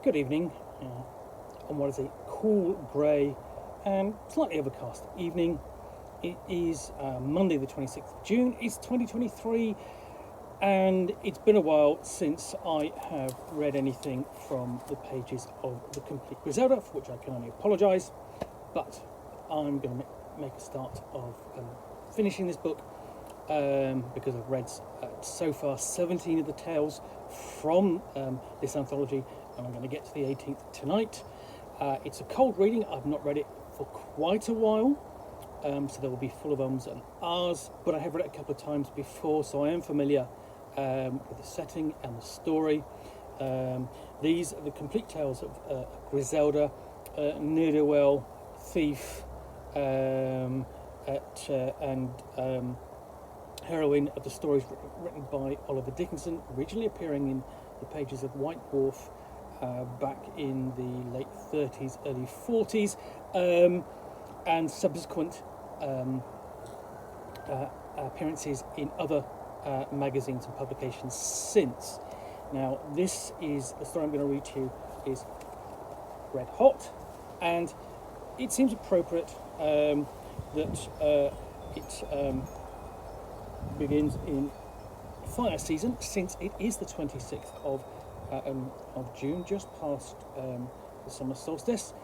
Good evening, on what is a cool, grey and slightly overcast evening. It is Monday the 26th of June, it's 2023, and it's been a while since I have read anything from the pages of the Complete Griselda, for which I can only apologise, but I'm going to make a start of finishing this book, because I've read so far 17 of the tales from this anthology, and I'm going to get to the 18th tonight. It's a cold reading. I've not read it for quite a while, so there will be full of ums and ahs, but I have read it a couple of times before, so I am familiar with the setting and the story. These are the complete tales of Griselda, ne'er-do-well, thief, and heroine of the stories written by Oliver Dickinson, originally appearing in the pages of White Dwarf back in the late 30s, early 40s, and subsequent appearances in other magazines and publications since. Now, this is the story I'm going to read to you is red hot, and it seems appropriate that it begins in fire season, since it is the 26th of June, just past the summer solstice,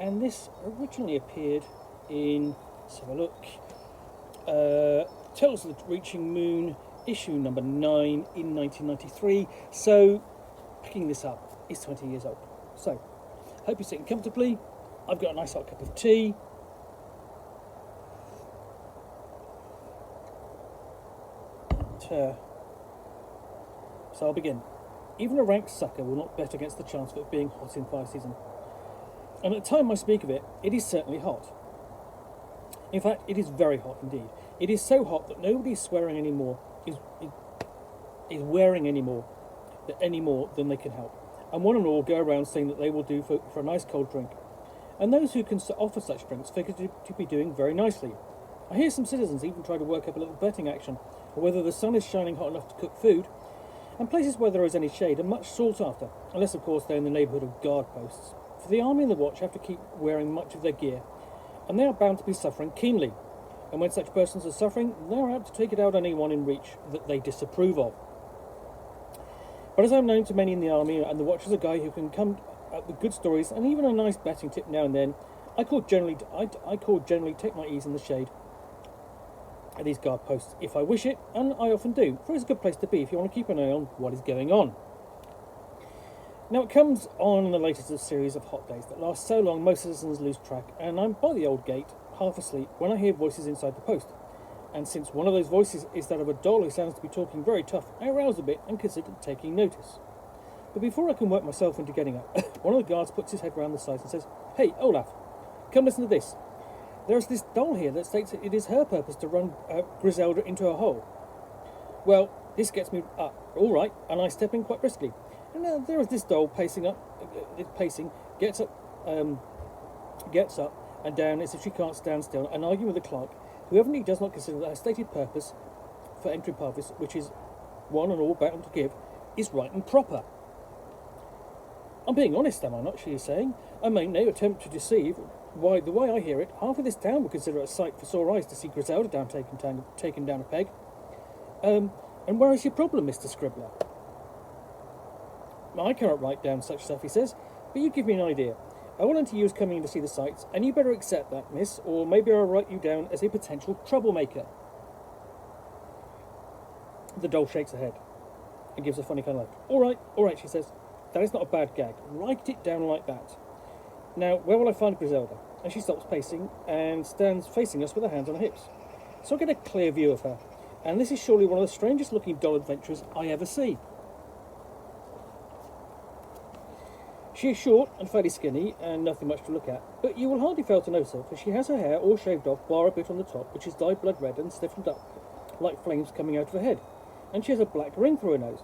and this originally appeared in, let's have a look, Tales of the Reaching Moon, issue number 9 in 1993, so picking this up is 20 years old. So, hope you're sitting comfortably. I've got a nice hot cup of tea. So I'll begin. Even a rank sucker will not bet against the chance of it being hot in fire season. And at the time I speak of it, it is certainly hot. In fact, it is very hot indeed. It is so hot that nobody is swearing anymore, is wearing any more than they can help. And one and all go around saying that they will do for a nice cold drink. And those who can offer such drinks figure to be doing very nicely. I hear some citizens even try to work up a little betting action on whether the sun is shining hot enough to cook food, and places where there is any shade are much sought after, unless of course they're in the neighbourhood of guard posts. For the army and the watch have to keep wearing much of their gear, and they are bound to be suffering keenly, and when such persons are suffering, they are apt to take it out on anyone in reach that they disapprove of. But as I'm known to many in the army, and the watch is a guy who can come up with good stories and even a nice betting tip now and then, I call generally take my ease in the shade at these guard posts if I wish it, and I often do, for it's a good place to be if you want to keep an eye on what is going on. Now, it comes on in the latest of a series of hot days that last so long most citizens lose track, and I'm by the old gate, half asleep, when I hear voices inside the post. And since one of those voices is that of a doll who sounds to be talking very tough, I arouse a bit and consider taking notice. But before I can work myself into getting up, one of the guards puts his head round the side and says, "Hey, Olaf, come listen to this. There's this doll here that states that it is her purpose to run Griselda into a hole." Well, this gets me up, all right, and I step in quite briskly. And now there is this doll pacing, gets up and down as if she can't stand still, and arguing with the clerk, who evidently does not consider that her stated purpose for entering Pavis, which is one and all bound to give, is right and proper. "I'm being honest, am I not?" she is saying. "I make no attempt to deceive. Why, the way I hear it, half of this town would consider it a sight for sore eyes to see Griselda taken down a peg. And where is your problem, Mr. Scribbler?" "I cannot write down such stuff," he says, "but you give me an idea. I want to you as coming in to see the sights, and you better accept that, miss, or maybe I'll write you down as a potential troublemaker." The doll shakes her head and gives a funny kind of laugh. All right, she says. "That is not a bad gag. Write it down like that. Now, where will I find Griselda?" And she stops pacing and stands facing us with her hands on her hips. So I get a clear view of her, and this is surely one of the strangest looking doll adventurers I ever see. She is short and fairly skinny, and nothing much to look at, but you will hardly fail to notice her, for she has her hair all shaved off, bar a bit on the top, which is dyed blood red and stiffened up, like flames coming out of her head, and she has a black ring through her nose.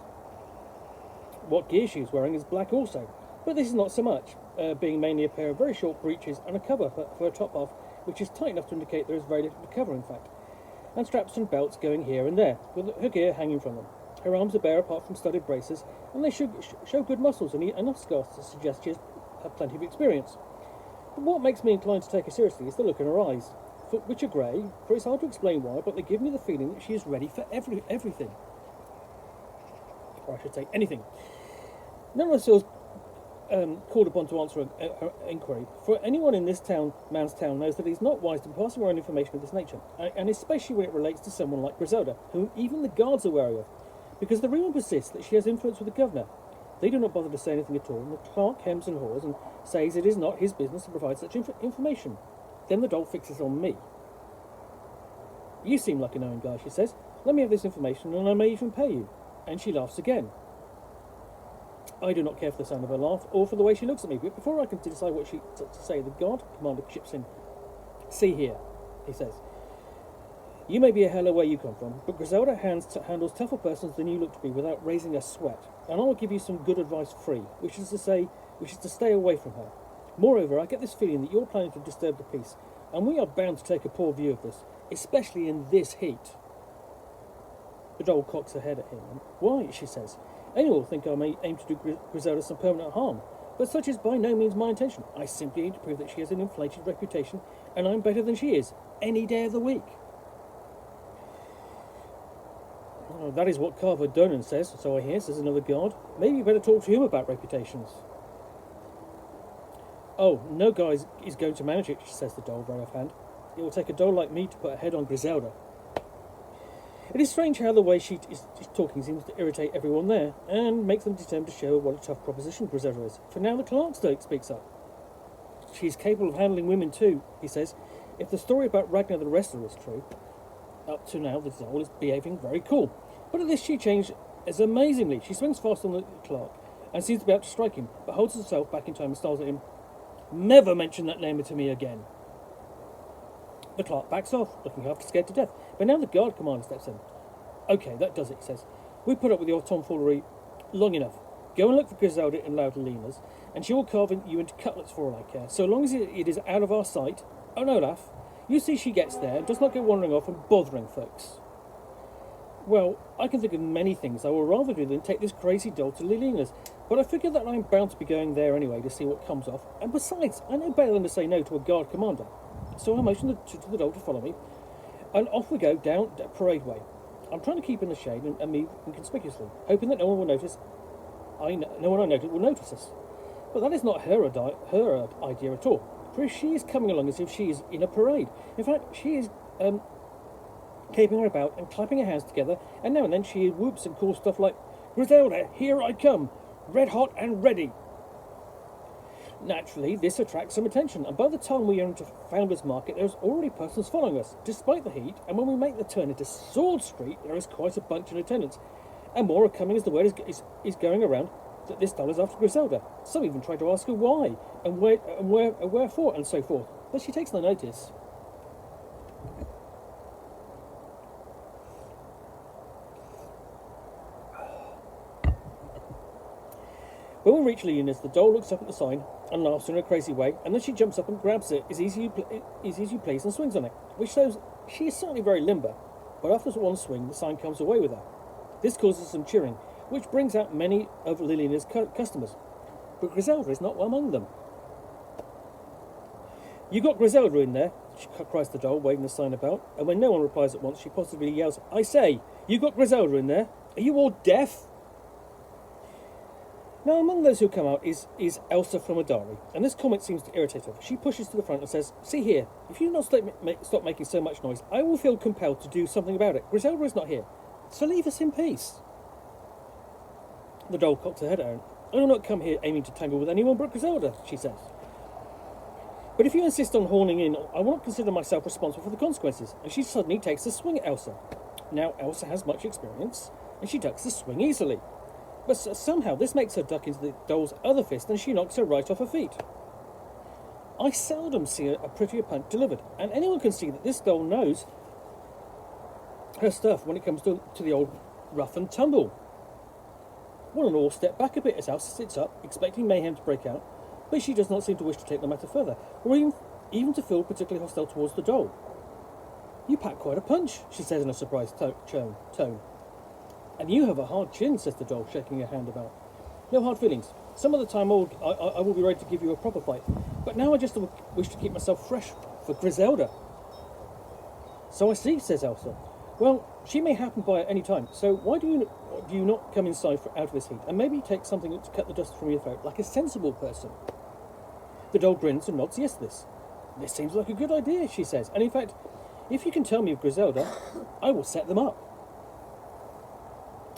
What gear she is wearing is black also, but this is not so much, being mainly a pair of very short breeches and a cover for her top half, which is tight enough to indicate there is very little to cover, in fact, and straps and belts going here and there, with her gear hanging from them. Her arms are bare apart from studded braces, and they show good muscles and enough scars to suggest she has had plenty of experience. But what makes me inclined to take her seriously is the look in her eyes, which are grey, for it's hard to explain why, but they give me the feeling that she is ready for everything. Or I should say, anything. None of us feels called upon to answer her inquiry, for anyone in this man's town knows that it is not wise to be passing around information of this nature, and especially when it relates to someone like Griselda, whom even the guards are wary of, because the rumour persists that she has influence with the governor. They do not bother to say anything at all, and the clerk hems and haws and says it is not his business to provide such information. Then the doll fixes on me. You seem like a knowing guy, she says. Let me have this information and I may even pay you. And she laughs again. I do not care for the sound of her laugh or for the way she looks at me, but before I can decide what to say, the guard commander chips in. See here, he says. You may be a hell away you come from, but Griselda handles tougher persons than you look to be without raising a sweat, and I will give you some good advice free, which is to stay away from her. Moreover, I get this feeling that you're planning to disturb the peace, and we are bound to take a poor view of this, especially in this heat. The doll cocks her head at him. Why, she says. Anyone will think I may aim to do Griselda some permanent harm, but such is by no means my intention. I simply aim to prove that she has an inflated reputation, and I'm better than she is, any day of the week. Oh, that is what Carver Donan says, so I hear, says another guard. Maybe you better talk to him about reputations. Oh, no guy is going to manage it, says the doll, very offhand. It will take a doll like me to put a head on Griselda. It is strange how the way she is talking seems to irritate everyone there, and makes them determined to show what a tough proposition Griselda is. For now the clerk speaks up. She is capable of handling women too, he says. If the story about Ragnar the Wrestler is true, up to now the doll is behaving very cool. But at this she changed as amazingly. She swings fast on the clerk, and seems to be about to strike him, but holds herself back in time and snarls at him. Never mention that name to me again. The clerk backs off, looking half scared to death. But now the guard commander steps in. Okay, that does it, he says. We put up with your tomfoolery long enough. Go and look for Griselda in Loudalina's, and she will carve you into cutlets for all I care, so long as it is out of our sight. Oh no, Olaf. You see she gets there and does not go wandering off and bothering folks. Well, I can think of many things I will rather do than take this crazy doll to Lilina's, but I figure that I'm bound to be going there anyway to see what comes off, and besides, I know better than to say no to a guard commander. So I motion to the doll to follow me, and off we go down the parade way. I'm trying to keep in the shade and move inconspicuously, hoping that no one will notice. No one I notice will notice us. But that is not her idea at all. For she is coming along as if she is in a parade. In fact, she is capering her about and clapping her hands together, and now and then she whoops and calls stuff like, "Griselda, here I come, red hot and ready." Naturally, this attracts some attention, and by the time we are into Founders Market, there's already persons following us, despite the heat, and when we make the turn into Sword Street, there is quite a bunch in attendance, and more are coming as the word is going around that this doll is after Griselda. Some even try to ask her why, and wherefore, and so forth, but she takes no notice. When we reach Lena's, the doll looks up at the sign and laughs in a crazy way, and then she jumps up and grabs it as easy as you please and swings on it, which shows she is certainly very limber, but after one swing the sign comes away with her. This causes some cheering, which brings out many of Lilina's customers, but Griselda is not among them. "You got Griselda in there?" cries the doll, waving the sign about, and when no one replies at once, she positively yells, "I say, you got Griselda in there? Are you all deaf?" Now, among those who come out is Elsa from Adari, and this comment seems to irritate her. She pushes to the front and says, "See here, if you do not stop making so much noise, I will feel compelled to do something about it. Griselda is not here, so leave us in peace." The doll cocks her head at her. "I do not come here aiming to tangle with anyone but Griselda," she says. "But if you insist on horning in, I will not consider myself responsible for the consequences." And she suddenly takes a swing at Elsa. Now, Elsa has much experience, and she ducks the swing easily. But somehow this makes her duck into the doll's other fist, and she knocks her right off her feet. I seldom see a prettier punch delivered, and anyone can see that this doll knows her stuff when it comes to the old rough and tumble. One and all step back a bit as Elsa sits up, expecting mayhem to break out, but she does not seem to wish to take the matter further, or even to feel particularly hostile towards the doll. "You pack quite a punch," she says in a surprised tone. And you have a hard chin, says the doll, shaking her hand about. No hard feelings. Some other time I will be ready to give you a proper fight. But now I just wish to keep myself fresh for Griselda. So I see, says Elsa. Well, she may happen by at any time, so why do you not come inside out of this heat, and maybe take something to cut the dust from your throat, like a sensible person? The doll grins and nods yes to this. This seems like a good idea, she says, and in fact, if you can tell me of Griselda, I will set them up.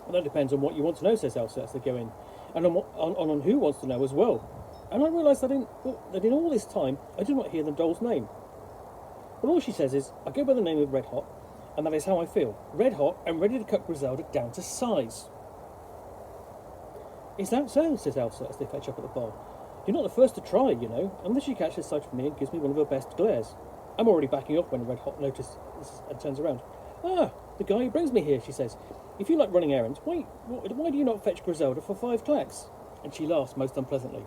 Well, that depends on what you want to know, says Elsa as they go in, and on who wants to know as well. And I realise that in all this time, I do not hear the doll's name. But all she says is, I go by the name of Red Hot, and that is how I feel. Red hot and ready to cut Griselda down to size. Is that so? Says Elsa as they fetch up at the bar. You're not the first to try, you know. And then she catches sight of me and gives me one of her best glares. I'm already backing off when Red Hot notices and turns around. Ah, the guy who brings me here, she says. If you like running errands, why do you not fetch Griselda for 5 clacks? And she laughs most unpleasantly.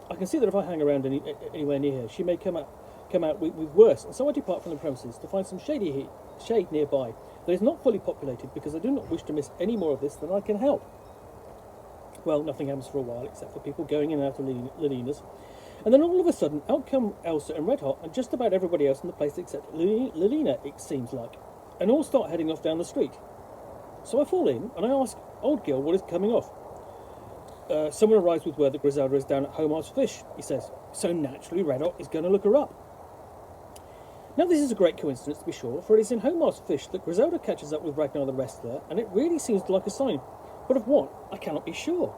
I can see that if I hang around anywhere near her, she may come out with worse, and so I depart from the premises to find some shade nearby that is not fully populated, because I do not wish to miss any more of this than I can help. Well, nothing happens for a while, except for people going in and out of Lilina's, and then all of a sudden, out come Elsa and Red Hot, and just about everybody else in the place except Lilina, it seems like, and all start heading off down the street. So I fall in, and I ask old Gil what is coming off. Someone arrives with word that Griselda is down at Homar's Fish, he says, so naturally Red Hot is going to look her up. Now this is a great coincidence, to be sure, for it is in Homar's Fish that Griselda catches up with Ragnar the wrestler, and it really seems like a sign, but of what, I cannot be sure.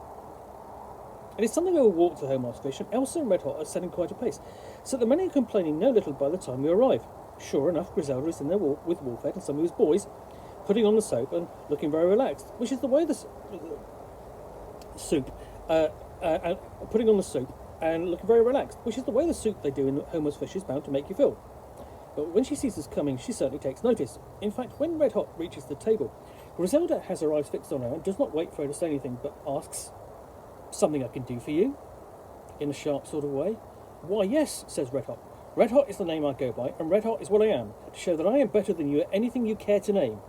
It is something of a walk to Homar's Fish, and Elsa and Red Hot are setting quite a pace, so that many are complaining no little by the time we arrive. Sure enough, Griselda is in there with Wolfhead and some of his boys, putting on the soap and looking very relaxed, which is the way putting on the soup and looking very relaxed, which is the way the soup they do in Homer's Fish is bound to make you feel. But when she sees us coming, she certainly takes notice. In fact, when Red Hot reaches the table, Griselda has her eyes fixed on her and does not wait for her to say anything, but asks, "Something I can do for you?" in a sharp sort of way. "Why, yes," says Red Hot. "Red Hot is the name I go by, and Red Hot is what I am, to show that I am better than you at anything you care to name."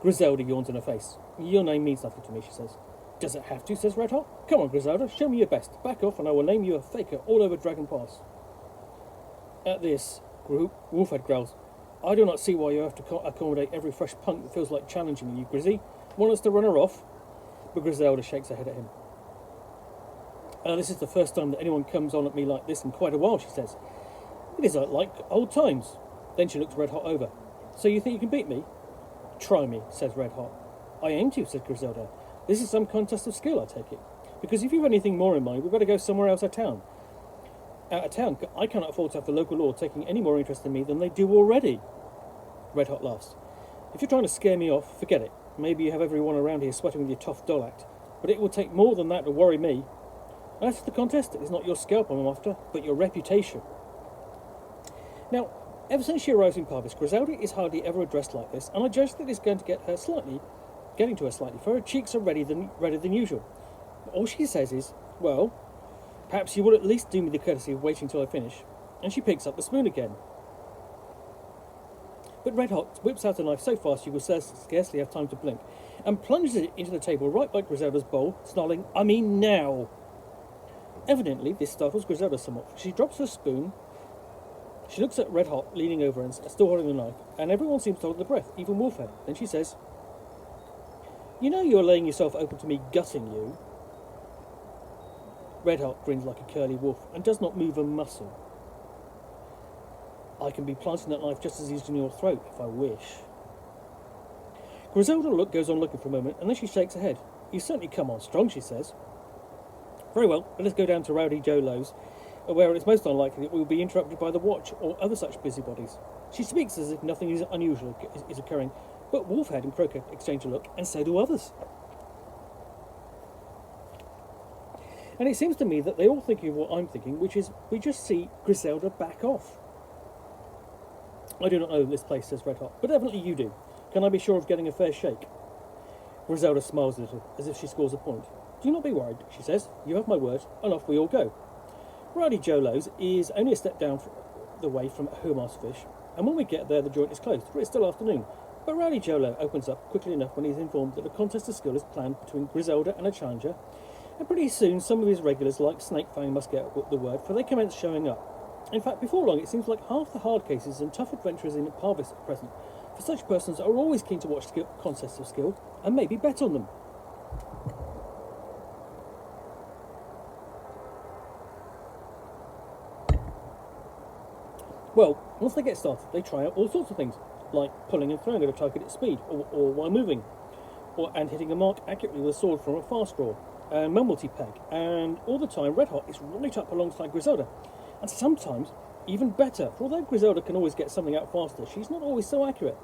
Griselda yawns in her face. "Your name means nothing to me," she says. "Does it have to?" says Red Hot. "Come on, Griselda, show me your best. Back off, and I will name you a faker all over Dragon Pass." At this, Wolfhead growls, "I do not see why you have to accommodate every fresh punk that feels like challenging you, Grizzy. Want us to run her off?" But Griselda shakes her head at him. "This is the first time that anyone comes on at me like this in quite a while," she says. "It is like old times." Then she looks Red Hot over. "So you think you can beat me?" "Try me," says Red Hot. "I aim to," says Griselda. "This is some contest of skill, I take it. Because if you've anything more in mind, we'd better go somewhere else out of town. I cannot afford to have the local law taking any more interest in me than they do already." Red Hot laughs. "If you're trying to scare me off, forget it. Maybe you have everyone around here sweating with your tough doll act. But it will take more than that to worry me. As for the contest, it is not your scalp I'm after, but your reputation." Now, ever since she arrives in Pavis, Griselda is hardly ever addressed like this, and I judge that it's going to getting to her slightly, for her cheeks are redder than usual. All she says is, "Well, perhaps you will at least do me the courtesy of waiting till I finish," and she picks up the spoon again. But Red Hot whips out a knife so fast you will scarcely have time to blink, and plunges it into the table right by Griselda's bowl, snarling, "I mean now!" Evidently, this startles Griselda somewhat, for she drops her spoon. She looks at Red Hot, leaning over and still holding the knife, and everyone seems to hold their breath, even Wolfhead. Then she says, "You know you're laying yourself open to me gutting you." Red Hot grins like a curly wolf, and does not move a muscle. "I can be planting that knife just as easy in your throat, if I wish." Griselda goes on looking for a moment, and then she shakes her head. "You certainly come on strong," she says. "Very well, let us go down to Rowdy Joe Lowe's, where it is most unlikely that we will be interrupted by the watch or other such busybodies." She speaks as if nothing unusual is occurring, but Wolfhead and Croker exchange a look, and so do others. And it seems to me that they're all thinking of what I'm thinking, which is, we just see Griselda back off. "I do not know this place," says Red Hot, "but evidently you do. Can I be sure of getting a fair shake?" Griselda smiles a little, as if she scores a point. "Do not be worried," she says. "You have my word," and off we all go. Rowdy Joe Lowe's is only a step down the way from Homar's Fish, and when we get there the joint is closed, for it's still afternoon, But Rowdy Jolo opens up quickly enough when he's informed that a contest of skill is planned between Griselda and a challenger, and pretty soon some of his regulars like Snakefang must get the word, for they commence showing up. In fact, before long it seems like half the hard cases and tough adventurers in Pavis at present, for such persons are always keen to watch contests of skill and maybe bet on them. Well, once they get started, they try out all sorts of things, like pulling and throwing at a targeted speed, or while moving, and hitting a mark accurately with a sword from a fast draw, and multi-peg, and all the time Red Hot is right up alongside Griselda, and sometimes even better, for although Griselda can always get something out faster, she's not always so accurate.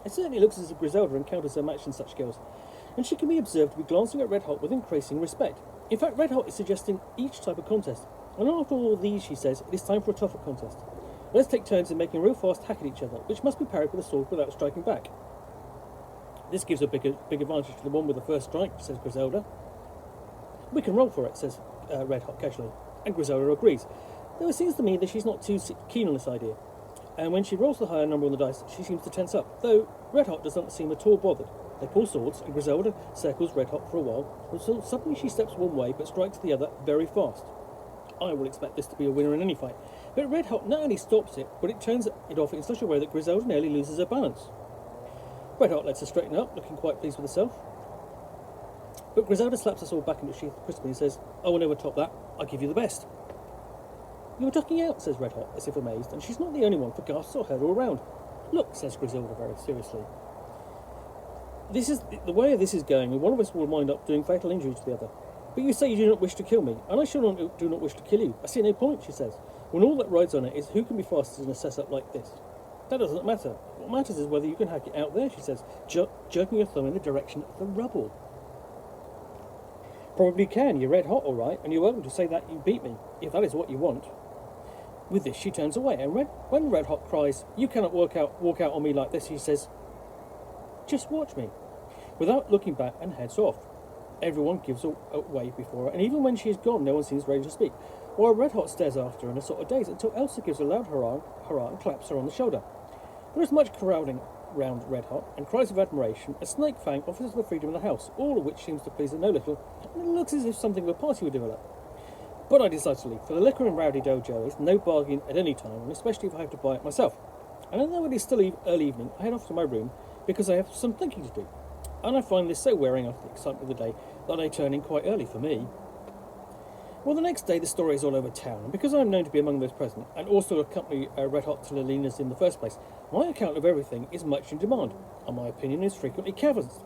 It certainly looks as if Griselda encounters her match in such skills, and she can be observed to be glancing at Red Hot with increasing respect. In fact, Red Hot is suggesting each type of contest, and after all of these, she says, it is time for a tougher contest. Let's take turns in making a real fast hack at each other, which must be parried with a sword without striking back. This gives a big advantage to the one with the first strike, says Griselda. We can roll for it, says Red Hot casually, and Griselda agrees, though it seems to me that she's not too keen on this idea. And when she rolls the higher number on the dice, she seems to tense up, though Red Hot does not seem at all bothered. They pull swords, and Griselda circles Red Hot for a while, until suddenly she steps one way but strikes the other very fast. I will expect this to be a winner in any fight, but Red Hot not only stops it, but it turns it off in such a way that Griselda nearly loses her balance. Red Hot lets her straighten up, looking quite pleased with herself. But Griselda slaps her sword back into its sheath crisply and says, I will never top that, I give you the best. You're ducking out, says Red Hot, as if amazed, and she's not the only one, for gasps are heard all around. Look, says Griselda very seriously. This is the way this is going, and one of us will wind up doing fatal injury to the other. But you say you do not wish to kill me, and I do not wish to kill you. I see no point, she says, when all that rides on it is who can be fastest in a setup like this. That doesn't matter. What matters is whether you can hack it out there, she says, jerking her thumb in the direction of the rubble. Probably can, you're red hot all right, and you're welcome to say that you beat me, if that is what you want. With this she turns away, and when Red Hot cries, you cannot walk out on me like this, he says, just watch me, without looking back, and heads off. Everyone gives way before her, and even when she is gone, no one seems ready to speak, while Red Hot stares after her in a sort of daze, until Elsa gives a loud hurrah and claps her on the shoulder. There is much crowding round Red Hot, and cries of admiration, as Snakefang offers the freedom of the house, all of which seems to please her no little, and it looks as if something of a party would develop. But I decide to leave, for the liquor in Rowdy Dojo is no bargain at any time, and especially if I have to buy it myself. And although it is still early evening, I head off to my room, because I have some thinking to do. And I find this so wearing after the excitement of the day, that I turn in quite early for me. Well, the next day the story is all over town, and because I am known to be among those present, and also accompany Red Hot to Lilina's in the first place, my account of everything is much in demand, and my opinion is frequently canvassed.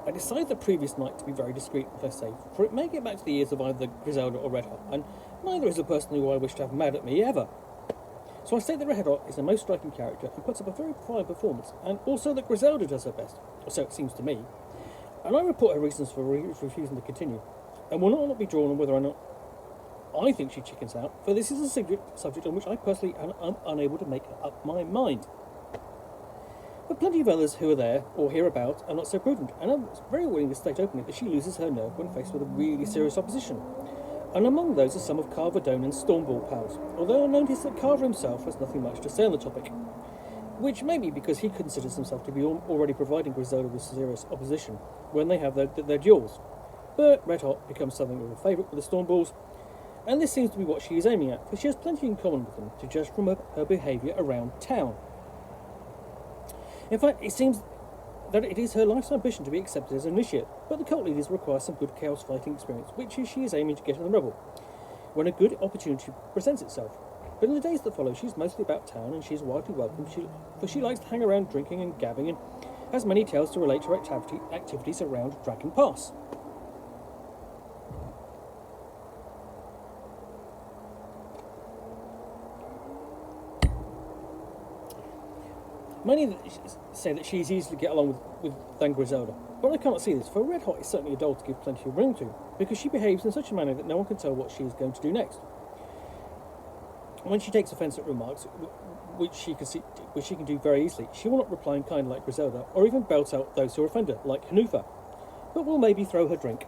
I decide the previous night to be very discreet with her say, for it may get back to the ears of either Griselda or Red Hot, and neither is the person who I wish to have mad at me ever. So I state that Red Hot is the most striking character and puts up a very fine performance, and also that Griselda does her best, or so it seems to me. And I report her reasons for refusing to continue, and will not be drawn on whether or not I think she chickens out, for this is a subject on which I personally am unable to make up my mind. But plenty of others who are there, or hereabout, are not so prudent, and are very willing to state openly that she loses her nerve when faced with a really serious opposition. And among those are some of Carver Donan's Stormball pals, although I notice that Carver himself has nothing much to say on the topic, which may be because he considers himself to be already providing Griselda with serious opposition when they have their duels. But Red Hot becomes something of a favourite with the Stormballs, and this seems to be what she is aiming at, for she has plenty in common with them, to judge from her behaviour around town. In fact, it seems that it is her life's ambition to be accepted as an initiate, but the cult leaders require some good chaos fighting experience, which she is aiming to get in the rubble, when a good opportunity presents itself. But in the days that follow, she's mostly about town, and she is widely welcome, for she likes to hang around drinking and gabbing, and has many tales to relate to her activities around Dragon Pass. Many say that she is easy to get along with than Griselda, but I cannot see this, for Red Hot is certainly a doll to give plenty of room to, because she behaves in such a manner that no one can tell what she is going to do next. When she takes offence at remarks, which she can do very easily, she will not reply in kind like Griselda, or even belt out those who offend her, like Hanufa, but will maybe throw her drink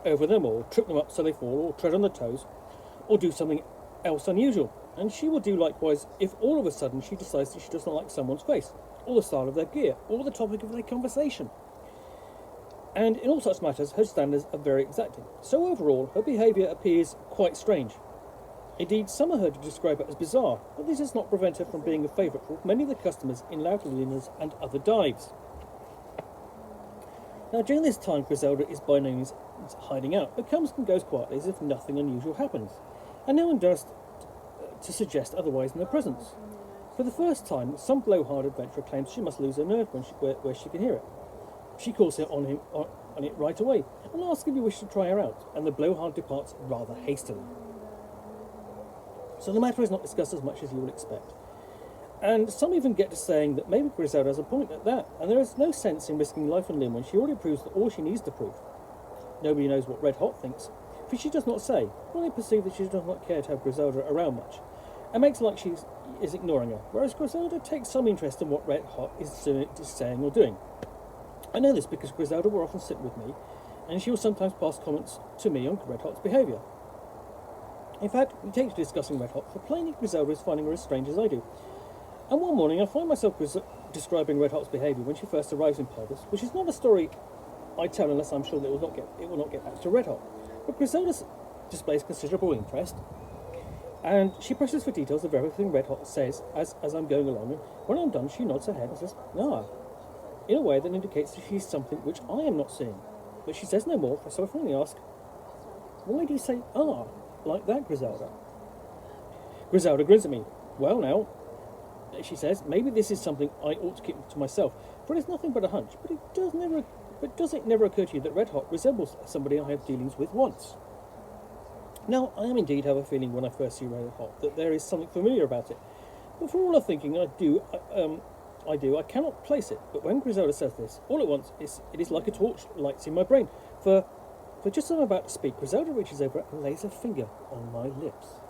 over them, or trip them up so they fall, or tread on their toes, or do something else unusual. and she will do likewise if all of a sudden she decides that she doesn't like someone's face, or the style of their gear, or the topic of their conversation. And in all such matters, her standards are very exacting. So overall, her behaviour appears quite strange. Indeed, some are heard to describe it as bizarre, but this does not prevent her from being a favourite for many of the customers in loud arenas and other dives. Now, during this time, Griselda is by no means hiding out, but comes and goes quietly as if nothing unusual happens, and no one does to suggest otherwise in her presence. For the first time, some blowhard adventurer claims she must lose her nerve where she can hear it. She calls her on it right away, and asks if you wish to try her out, and the blowhard departs rather hastily. So the matter is not discussed as much as you will expect. And some even get to saying that maybe Griselda has a point at that, and there is no sense in risking life and limb when she already proves that all she needs to prove. Nobody knows what Red Hot thinks, for she does not say, but they perceive that she does not care to have Griselda around much, and makes like she is ignoring her, whereas Griselda takes some interest in what Red Hot is saying or doing. I know this because Griselda will often sit with me, and she will sometimes pass comments to me on Red Hot's behaviour. In fact, we take to discussing Red Hot, for plainly Griselda is finding her as strange as I do. And one morning I find myself describing Red Hot's behaviour when she first arrives in Pavis, which is not a story I tell unless I'm sure that it will not get back to Red Hot. But Griselda displays considerable interest, and she presses for details of everything Red Hot says as I'm going along, and when I'm done she nods her head and says, "Ah," in a way that indicates that she's something which I am not seeing. But she says no more, so I finally ask, "Why do you say 'ah' like that, Griselda?" Griselda grins at me. "Well now," she says, "maybe this is something I ought to keep to myself, for it is nothing but a hunch, but does it never occur to you that Red Hot resembles somebody I had dealings with once?" Now, I am indeed have a feeling when I first see Red Hot that there is something familiar about it, but for all I'm thinking I cannot place it. But when Griselda says this, all at once it is like a torch lights in my brain, for just as I'm about to speak, Griselda reaches over and lays her finger on my lips.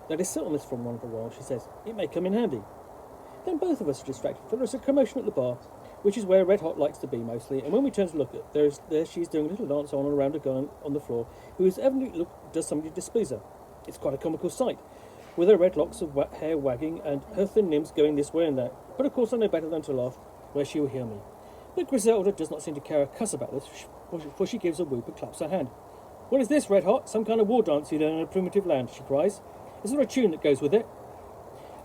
"Let us sit on this for one of a while," she says. "It may come in handy." Then both of us are distracted, for there is a commotion at the bar, which is where Red Hot likes to be mostly, and when we turn to look at there she is doing a little dance on and around a guy on the floor, who is evidently does something to displease her. It's quite a comical sight, with her red locks of hair wagging and her thin limbs going this way and that, but of course I know better than to laugh, where she will hear me. But Griselda does not seem to care a cuss about this, for she gives a whoop and claps her hand. "What is this, Red Hot? Some kind of war dance you learn in a primitive land?" she cries. "Is there a tune that goes with it?"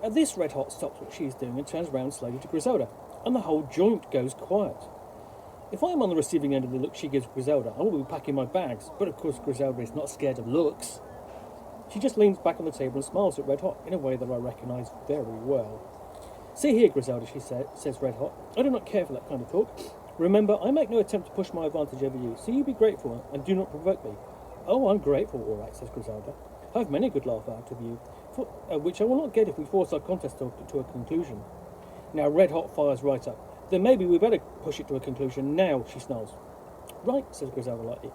At this, Red Hot stops what she is doing and turns round slowly to Griselda, and the whole joint goes quiet. If I am on the receiving end of the look she gives Griselda, I will be packing my bags, but of course Griselda is not scared of looks. She just leans back on the table and smiles at Red Hot in a way that I recognise very well. "See here, Griselda," she says Red Hot, "I do not care for that kind of talk. Remember, I make no attempt to push my advantage over you, so you be grateful and do not provoke me." "Oh, I'm grateful, all right," says Griselda. "I have many a good laugh out of you, which I will not get if we force our contest to a conclusion." Now Red Hot fires right up. "Then maybe we better push it to a conclusion now," she snarls. "Right," says Griselda lightly.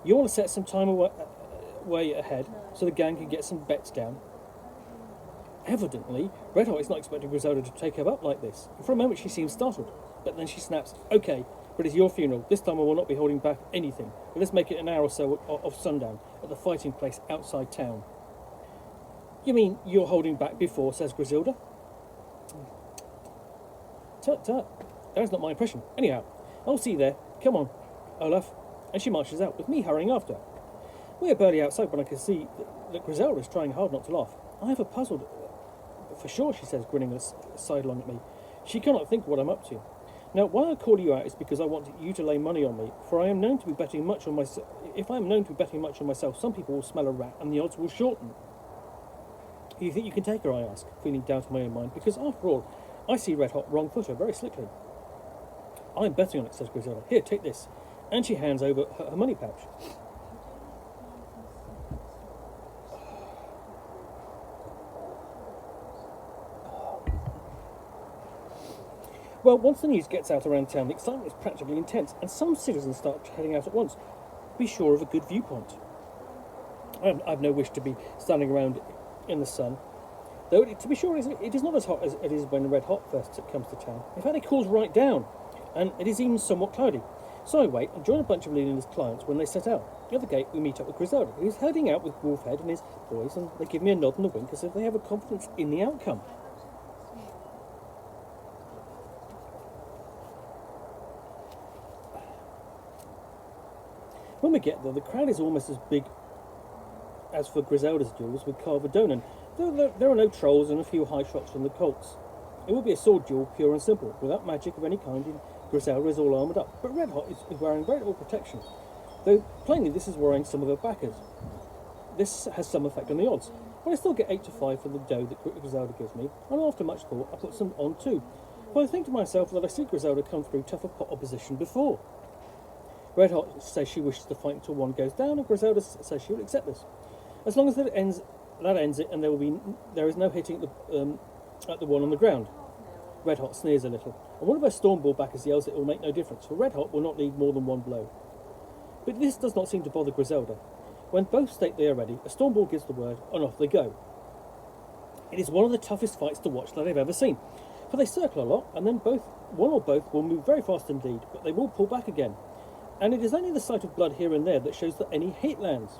"You want to set some time way ahead so the gang can get some bets down?" Evidently, Red Hot is not expecting Griselda to take her up like this. For a moment she seems startled, but then she snaps, "Okay, but it's your funeral. This time I will not be holding back anything. But let's make it an hour or so of sundown at the fighting place outside town." "You mean you're holding back before?" says Griselda. "Tut, tut. That is not my impression. Anyhow, I'll see you there. Come on, Olaf." And she marches out, with me hurrying after her. We are barely outside when I can see that Griselda is trying hard not to laugh. "I have a puzzled for sure," she says, grinning sidelong at me. She cannot think what I'm up to. "Now, why I call you out is because I want you to lay money on me, for I am known to be betting much on myself. If I am known to be betting much on myself, some people will smell a rat and the odds will shorten." "You think you can take her?" I ask, feeling doubt in my own mind, because after all, I see Red Hot wrong-foot her very slickly. "I'm betting on it," says Griselda. "Here, take this." And she hands over her money pouch. Well, once the news gets out around town, the excitement is practically intense, and some citizens start heading out at once. Be sure of a good viewpoint. I've no wish to be standing around in the sun, though to be sure it is not as hot as it is when Red Hot first comes to town. In fact, it cools right down, and it is even somewhat cloudy. So I wait and join a bunch of Lena's clients when they set out. At the gate, we meet up with Griselda, who's heading out with Wolfhead and his boys, and they give me a nod and a wink as if they have a confidence in the outcome. When we get there, the crowd is almost as big as for Griselda's duels with Carvadonan. There are no trolls and a few high shots from the Colts. It will be a sword duel, pure and simple, without magic of any kind. Griselda is all armoured up, but Red Hot is wearing very little protection, though plainly this is worrying some of her backers. This has some effect on the odds, but I still get 8 to 5 for the dough that Griselda gives me, and after much thought I put some on too. But I think to myself that I see Griselda come through tougher opposition before. Red Hot says she wishes to fight until one goes down, and Griselda says she will accept this. As long as that ends it, and there is no hitting at the one on the ground. Red Hot sneers a little, and one of her Stormball backers yells that it will make no difference, for Red Hot will not need more than one blow. But this does not seem to bother Griselda. When both state they are ready, a Stormball gives the word, and off they go. It is one of the toughest fights to watch that I've ever seen, for they circle a lot, and then one or both will move very fast indeed, but they will pull back again. And it is only the sight of blood here and there that shows that any hit lands.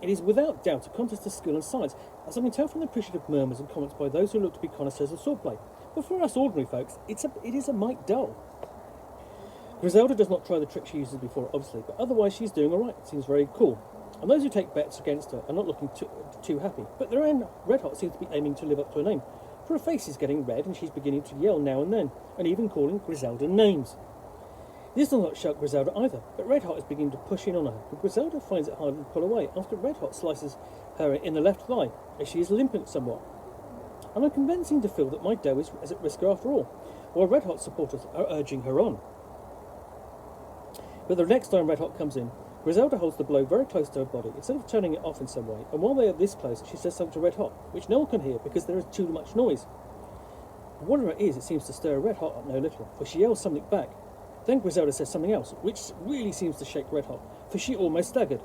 It is without doubt a contest of skill and science, as I can tell from the appreciative murmurs and comments by those who look to be connoisseurs of swordplay. But for us ordinary folks, it is a mite dull. Griselda does not try the trick she uses before, obviously, but otherwise she's doing all right. It seems very cool. And those who take bets against her are not looking too happy. But their own Red Hot seems to be aiming to live up to her name, for her face is getting red and she's beginning to yell now and then, and even calling Griselda names. This does not shock Griselda either, but Red Hot is beginning to push in on her, and Griselda finds it hard to pull away after Red Hot slices her in the left thigh, as she is limping somewhat. And I'm convincing to feel that my dough is at risk after all, while Red Hot supporters are urging her on. But the next time Red Hot comes in, Griselda holds the blow very close to her body, instead of turning it off in some way, and while they are this close, she says something to Red Hot, which no one can hear because there is too much noise. But whatever it is, it seems to stir Red Hot up no little, for she yells something back. Then Griselda says something else, which really seems to shake Red Hot, for she almost staggered.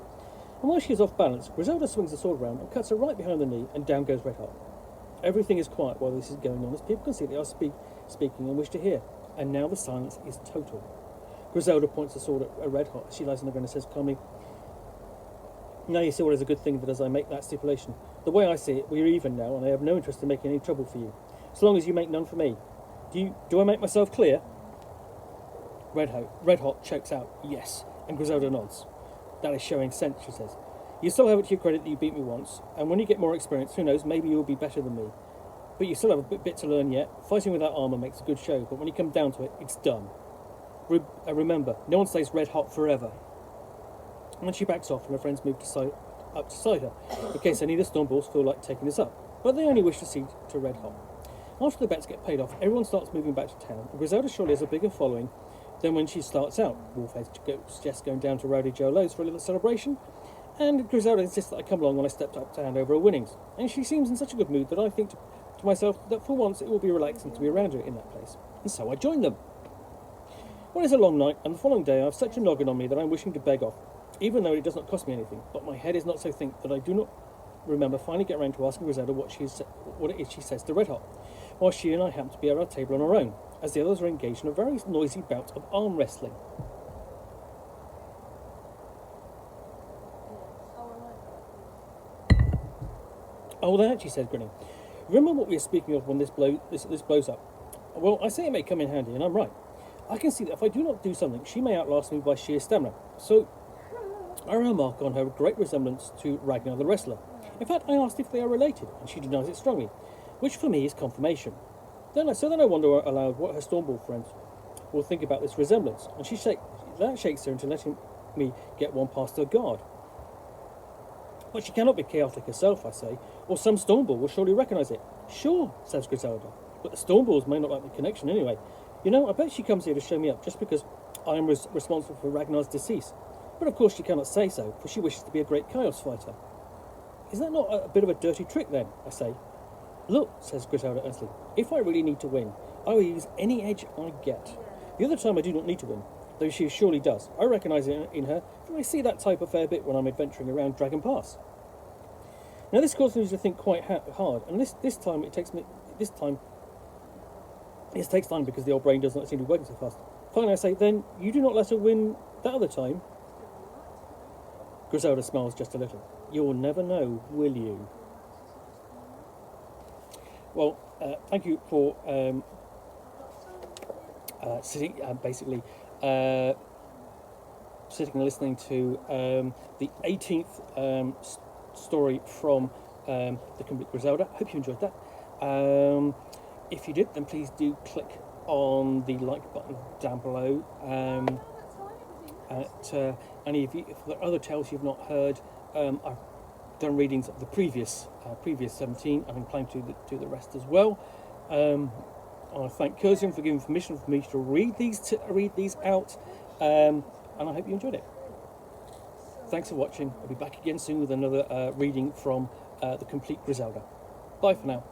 And while she is off balance, Griselda swings the sword round and cuts her right behind the knee, and down goes Red Hot. Everything is quiet while this is going on, as people can see they are speaking and wish to hear, and now the silence is total. Griselda points the sword at Red Hot as she lies on the ground and says calmly, "Now you see what is a good thing that as I make that stipulation. The way I see it, we are even now, and I have no interest in making any trouble for you, so long as you make none for me. Do I make myself clear?" Red Hot chokes out, "Yes," and Griselda nods. "That is showing sense," she says. "You still have it to your credit that you beat me once, and when you get more experience, who knows, maybe you'll be better than me. But you still have a bit to learn yet. Fighting without armour makes a good show, but when you come down to it, it's done. Remember, no one stays red hot forever." And then she backs off, and her friends move up beside her, in case any of the Stormballs feel like taking this up, but they only wish to see to Red Hot. After the bets get paid off, everyone starts moving back to town, and Griselda surely has a bigger following than when she starts out. Wolfhead suggests going down to Rowdy Joe Lowe's for a little celebration, and Griselda insists that I come along when I stepped up to hand over her winnings, and she seems in such a good mood that I think to myself that for once it will be relaxing to be around her in that place, and so I join them. Well, it's a long night, and the following day I have such a noggin on me that I'm wishing to beg off, even though it does not cost me anything, but my head is not so think that I do not remember finally get around to asking Griselda what it is she says to Red Hot, while she and I happen to be at our table on our own, as the others are engaged in a very noisy bout of arm wrestling. "Oh, that," she said, grinning. "Remember what we were speaking of when this blows up? Well, I say it may come in handy, and I'm right. I can see that if I do not do something, she may outlast me by sheer stamina. So I remark on her great resemblance to Ragnar the wrestler. In fact, I asked if they are related, and she denies it strongly, which for me is confirmation. Then I wonder aloud what her Stormball friends will think about this resemblance, and that shakes her into letting me get one past her guard. But she cannot be chaotic herself, I say, or some Stormball will surely recognise it." "Sure," says Griselda, "but the Stormballs may not like the connection anyway. You know, I bet she comes here to show me up just because I am responsible for Ragnar's decease. But of course she cannot say so, for she wishes to be a great chaos fighter." "Is that not a bit of a dirty trick then?" I say. "Look," says Griselda earnestly, "if I really need to win, I will use any edge I get. The other time I do not need to win, though she surely does. I recognise it in her, for I see that type a fair bit when I'm adventuring around Dragon Pass." Now this causes me to think quite hard, and this time It takes time because the old brain does not seem to be working so fast. Finally, I say, then you do not let her win that other time. Griselda smiles just a little. You'll never know, will you? Well, thank you for sitting, basically sitting and listening to the 18th story from the Complete Griselda. Hope you enjoyed that. If you did, then please do click on the like button down below. If there are other tales you've not heard, I've done readings of the previous 17, and I'm planning to do the rest as well. I want to thank Cursium for giving permission for me to read these out, and I hope you enjoyed it. Thanks for watching. I'll be back again soon with another reading from the Complete Griselda. Bye for now.